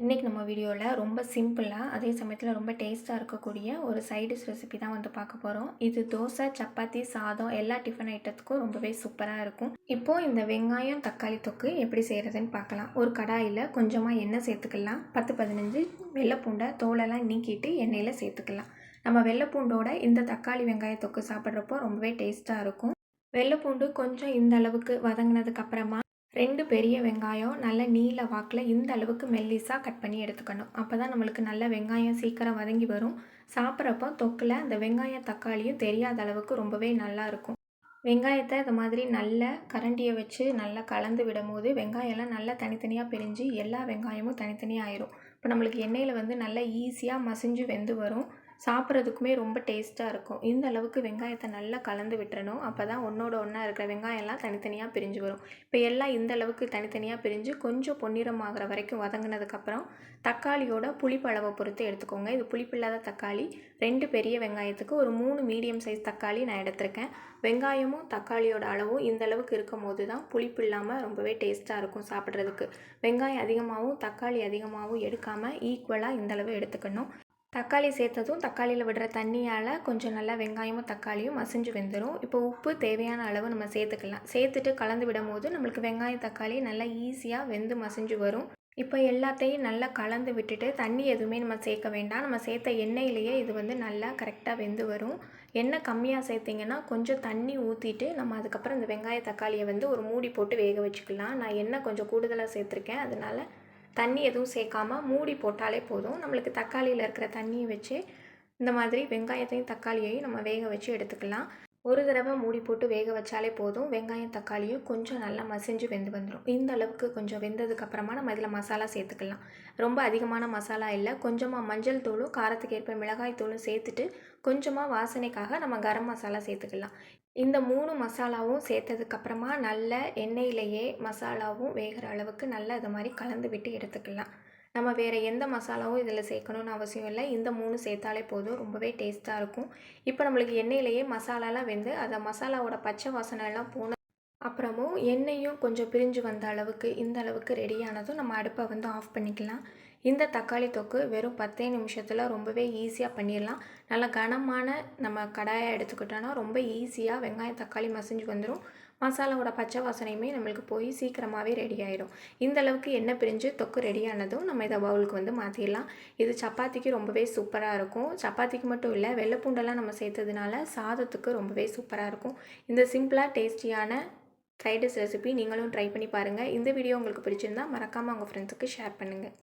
இன்றைக்கி நம்ம வீடியோவில் ரொம்ப சிம்பிளாக அதே சமயத்தில் ரொம்ப டேஸ்ட்டாக இருக்கக்கூடிய ஒரு சைடிஷ் ரெசிபி தான் வந்து பார்க்க போகிறோம். இது தோசை, சப்பாத்தி, சாதம் எல்லா டிஃபன் ஐட்டத்துக்கும் ரொம்பவே சூப்பராக இருக்கும். இப்போது இந்த வெங்காயம் தக்காளி தொக்கு எப்படி செய்கிறதுன்னு பார்க்கலாம். ஒரு கடாயில் கொஞ்சமாக எண்ணெய் சேர்த்துக்கலாம். 10-15 வெள்ளைப்பூண்டை தோலெல்லாம் நீக்கிட்டு எண்ணெயில் சேர்த்துக்கலாம். நம்ம வெள்ளைப்பூண்டோட இந்த தக்காளி வெங்காய தொக்கு சாப்பிட்றப்போ ரொம்பவே டேஸ்ட்டாக இருக்கும். வெள்ளைப்பூண்டு கொஞ்சம் இந்த அளவுக்கு வதங்கினதுக்கு அப்புறமா 2 பெரிய வெங்காயம் நல்ல நீல வாக்கில் இந்த அளவுக்கு மெல்லிஸாக கட் பண்ணி எடுத்துக்கணும். அப்போ தான் நம்மளுக்கு நல்ல வெங்காயம் சீக்கிரம் வதங்கி வரும். சாப்பிட்றப்போ தொக்கில் அந்த வெங்காயம் தக்காளியும் தெரியாத அளவுக்கு ரொம்பவே நல்லாயிருக்கும். வெங்காயத்தை இது மாதிரி நல்ல கரண்டியை வச்சு நல்லா கலந்து விடும்போது வெங்காயம்லாம் நல்லா தனித்தனியாக பிரிஞ்சு எல்லா வெங்காயமும் தனித்தனியாக ஆயிரும். இப்போ நம்மளுக்கு எண்ணெயில் வந்து நல்லா ஈஸியாக மசிஞ்சு வெந்து வரும். சாப்பிட்றதுக்குமே ரொம்ப டேஸ்ட்டாக இருக்கும். இந்த அளவுக்கு வெங்காயத்தை நல்லா கலந்து விட்டுறணும். அப்போ தான் ஒன்றோட ஒன்றா இருக்கிற வெங்காயம்லாம் தனித்தனியாக பிரிஞ்சு வரும். இப்போ எல்லாம் இந்த அளவுக்கு தனித்தனியாக பிரிஞ்சு கொஞ்சம் பொன்னிறமாகிற வரைக்கும் வதங்கினதுக்கப்புறம் தக்காளியோட புளிப்பளவை பொறுத்து எடுத்துக்கோங்க. இது புளிப்பில்லாத தக்காளி 2 பெரிய வெங்காயத்துக்கு ஒரு 3 மீடியம் சைஸ் தக்காளி நான் எடுத்திருக்கேன். வெங்காயமும் தக்காளியோட அளவும் இந்த அளவுக்கு இருக்கும் போது தான் புளிப்பு இல்லாமல் ரொம்பவே டேஸ்ட்டாக இருக்கும் சாப்பிட்றதுக்கு. வெங்காயம் அதிகமாகவும் தக்காளி அதிகமாகவும் எடுக்காமல் ஈக்குவலாக இந்தளவு எடுத்துக்கணும். தக்காளி சேர்த்ததும் தக்காளியில் விடுற தண்ணியால் கொஞ்சம் நல்லா வெங்காயமும் தக்காளியும் மசிஞ்சு வெந்துடும். இப்போ உப்பு தேவையான அளவு நம்ம சேர்த்துக்கலாம். சேர்த்துட்டு கலந்து விடும் போது நம்மளுக்கு வெங்காயம் தக்காளி நல்லா ஈஸியாக வெந்து மசிஞ்சு வரும். இப்போ எல்லாத்தையும் நல்லா கலந்து விட்டுட்டு தண்ணி எதுவுமே நம்ம சேர்க்க வேண்டாம். நம்ம சேர்த்த எண்ணெயிலேயே இது வந்து நல்லா கரெக்டாக வெந்து வரும். எண்ணெய் கம்மியாக சேர்த்திங்கன்னா கொஞ்சம் தண்ணி ஊற்றிட்டு நம்ம அதுக்கப்புறம் இந்த வெங்காய தக்காளியை வந்து ஒரு மூடி போட்டு வேக வச்சுக்கலாம். நான் எண்ணெய் கொஞ்சம் கூடுதலாக சேர்த்துருக்கேன். அதனால் தண்ணி எதுவும் சேர்க்காம மூடி போட்டாலே போதும். நம்மளுக்கு தக்காளியில் இருக்கிற தண்ணியை வச்சு இந்த மாதிரி வெங்காயத்தையும் தக்காளியையும் நம்ம வேக வச்சு எடுத்துக்கலாம். ஒரு தடவை மூடி போட்டு வேக வச்சாலே போதும். வெங்காயம் தக்காளியும் கொஞ்சம் நல்லா மசிஞ்சு வெந்து வந்துடும். இந்த அளவுக்கு கொஞ்சம் வெந்ததுக்கப்புறமா நம்ம இதில் மசாலா சேர்த்துக்கலாம். ரொம்ப அதிகமான மசாலா இல்லை. கொஞ்சமாக மஞ்சள் தூளும் காரத்துக்கு ஏற்ப மிளகாய் தூளும் சேர்த்துட்டு கொஞ்சமாக வாசனைக்காக நம்ம கரம் மசாலா சேர்த்துக்கலாம். இந்த 3 மசாலாவும் சேர்த்ததுக்கப்புறமா நல்ல எண்ணெயிலேயே மசாலாவும் வேகிற அளவுக்கு நல்லா இது மாதிரி கலந்து விட்டு எடுத்துக்கலாம். நம்ம வேறு எந்த மசாலாவும் இதில் சேர்க்கணுன்னு அவசியம் இல்லை. இந்த 3 சேர்த்தாலே போதும். ரொம்பவே டேஸ்ட்டாக இருக்கும். இப்போ நம்மளுக்கு எண்ணெயிலேயே மசாலாலாம் வெந்து அந்த மசாலாவோட பச்சை வாசனைலாம் போன அப்புறமும் எண்ணெயும் கொஞ்சம் பிரிஞ்சு வந்த அளவுக்கு இந்த அளவுக்கு ரெடியானதும் நம்ம அடுப்பை வந்து ஆஃப் பண்ணிக்கலாம். இந்த தக்காளி தொக்கு வெறும் 10 நிமிஷத்தில் ரொம்பவே ஈஸியாக பண்ணிடலாம். நல்லா கனமான நம்ம கடாயை எடுத்துக்கிட்டோன்னா ரொம்ப ஈஸியாக வெங்காயம் தக்காளி மசிஞ்சு வந்துடும். மசாலாவோட பச்சை வாசனையுமே நம்மளுக்கு போய் சீக்கிரமாகவே ரெடி ஆகிடும். இந்த அளவுக்கு எண்ணெய் பிரிஞ்சு தொக்கு ரெடியானதும் நம்ம இதை பவுலுக்கு வந்து மாற்றிடலாம். இது சப்பாத்திக்கு ரொம்பவே சூப்பராக இருக்கும். சப்பாத்திக்கு மட்டும் இல்லை, வெள்ளைப்பூண்டெல்லாம் நம்ம சேர்த்ததுனால சாதத்துக்கு ரொம்பவே சூப்பராக இருக்கும். இந்த சிம்பிளாக டேஸ்டியான ஃப்ரைட் ரைஸ் ரெசிபி நீங்களும் ட்ரை பண்ணி பாருங்கள். இந்த வீடியோ உங்களுக்கு பிடிச்சிருந்தா மறக்காமல் உங்கள் ஃப்ரெண்ட்ஸுக்கு ஷேர் பண்ணுங்கள்.